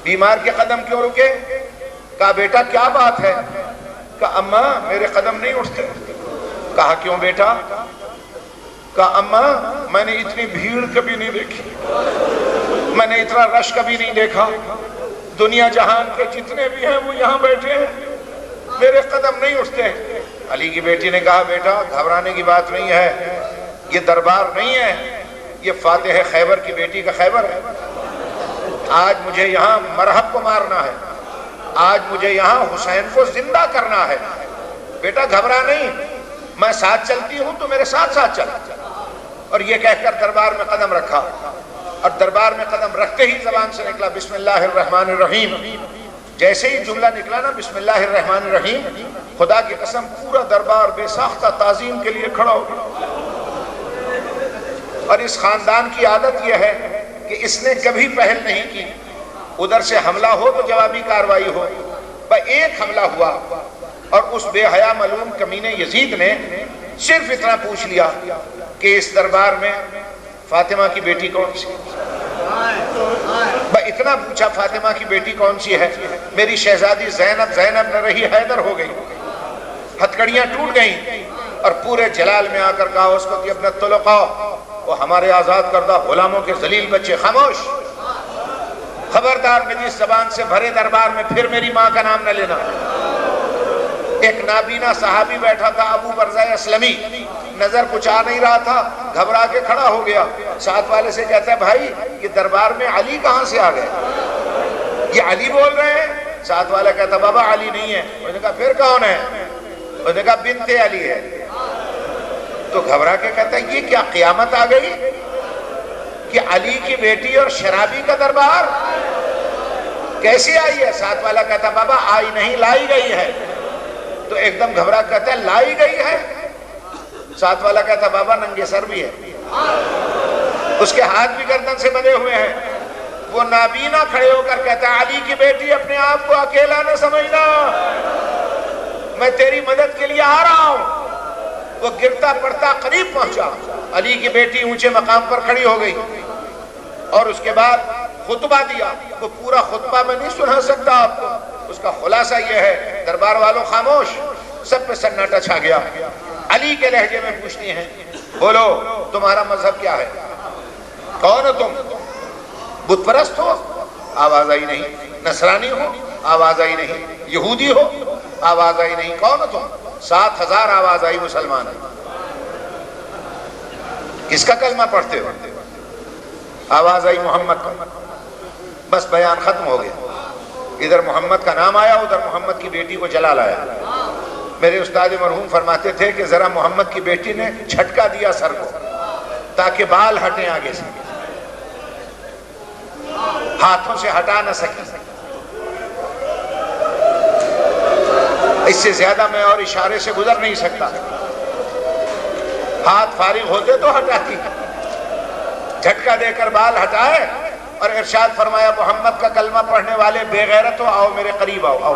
بیمار کے قدم کیوں رکے؟ کہا بیٹا کیا بات ہے؟ کہا اماں میرے قدم نہیں اٹھتے۔ کہا کیوں بیٹا؟ کہا اماں میں نے اتنی بھیڑ کبھی نہیں دیکھی، میں نے اتنا رش کبھی نہیں دیکھا، دنیا جہان کے جتنے بھی ہیں وہ یہاں بیٹھے ہیں، میرے قدم نہیں اٹھتے۔ علی کی بیٹی نے کہا بیٹا گھبرانے کی بات نہیں ہے، یہ دربار نہیں ہے، یہ فاتح خیبر کی بیٹی کا خیبر ہے۔ آج مجھے یہاں مرحب کو مارنا ہے، آج مجھے یہاں حسین کو زندہ کرنا ہے۔ بیٹا گھبرا نہیں، میں ساتھ چلتی ہوں تو میرے ساتھ ساتھ چل۔ اور یہ کہہ کر دربار میں قدم رکھا، اور دربار میں قدم رکھتے ہی زبان سے نکلا بسم اللہ الرحمن الرحیم۔ جیسے ہی جملہ نکلا نا بسم اللہ الرحمن الرحیم، خدا کی قسم پورا دربار بے ساختہ تعظیم کے لیے کھڑا ہو گیا۔ اور اس خاندان کی عادت یہ ہے کہ اس نے کبھی پہل نہیں کی، ادھر سے حملہ ہو تو جوابی کاروائی ہو۔ ایک حملہ ہوا اور اس بے حیا ملعون کمینے یزید نے صرف اتنا پوچھ لیا کہ اس دربار میں فاطمہ کی بیٹی کون سی؟ اتنا پوچھا فاطمہ کی بیٹی کون سی ہے؟ میری شہزادی زینب زینب نہ رہی حیدر ہو گئی۔ ہتھکڑیاں ٹوٹ گئیں اور پورے جلال میں آ کر کہا اس کو کہ اپنا طلقاء، وہ ہمارے آزاد کردہ غلاموں کے ذلیل بچے، خاموش، خبردار میری زبان سے بھرے دربار میں پھر میری ماں کا نام نہ لینا۔ ایک نابینا صحابی بیٹھا تھا ابو برزہ اسلمی، نظر کچھ آ نہیں رہا تھا، گھبرا کے کھڑا ہو گیا، ساتھ والے سے کہتا ہے بھائی یہ دربار میں علی کہاں سے آ گئے؟ یہ علی بول رہے ہیں؟ ساتھ والا کہتا بابا علی نہیں ہے۔ انہوں نے کہا پھر کون ہے؟ انہوں نے کہا بنت علی ہے۔ تو گھبرا کے کہتا ہے یہ کیا قیامت آ گئی کہ علی کی بیٹی اور شرابی کا دربار کیسی آئی ہے؟ ساتھ والا کہتا بابا آئی نہیں، لائی گئی ہے۔ تو ایک دم گھبرا کہتا ہے لائی گئی ہے؟ ساتھ والا کہتا بابا ننگے سر بھی ہے، اس کے ہاتھ بھی گردن سے بندھے ہوئے ہیں۔ وہ نابینا کھڑے ہو کر کہتا ہے علی کی بیٹی اپنے آپ کو اکیلا نہ سمجھنا، میں تیری مدد کے لیے آ رہا ہوں۔ وہ گرتا پڑتا قریب پہنچا، علی کی بیٹی اونچے مقام پر کھڑی ہو گئی اور اس کے بعد خطبہ دیا۔ وہ پورا خطبہ میں نہیں سنا سکتا آپ کو، اس کا خلاصہ یہ ہے، دربار والوں خاموش، سب پہ سناٹا چھا گیا۔ علی کے لہجے میں پوچھتی ہیں بولو تمہارا مذہب کیا ہے؟ کون ہو تم؟ بت پرست ہو؟ آواز آئی نہیں۔ نصرانی ہو؟ آواز آئی نہیں۔ یہودی ہو؟ آواز آئی نہیں۔ کون ہو تم؟ 7,000 آواز آئی مسلمان ہے۔ کس کا کلمہ پڑھتے ہو؟ آواز آئی محمد کا۔ بس بیان ختم ہو گیا، ادھر محمد کا نام آیا، ادھر محمد کی بیٹی کو جلا لایا۔ میرے استاد مرحوم فرماتے تھے کہ ذرا محمد کی بیٹی نے جھٹکا دیا سر کو تاکہ بال ہٹیں آگے سے، ہاتھوں سے ہٹا نہ سکی۔ اس سے زیادہ میں اور اشارے سے گزر نہیں سکتا، ہاتھ فارغ ہوتے تو ہٹاتی، جھٹکا دے کر بال ہٹائے اور ارشاد فرمایا محمد کا کلمہ پڑھنے والے بے غیرت ہو، آؤ میرے قریب آؤ، آؤ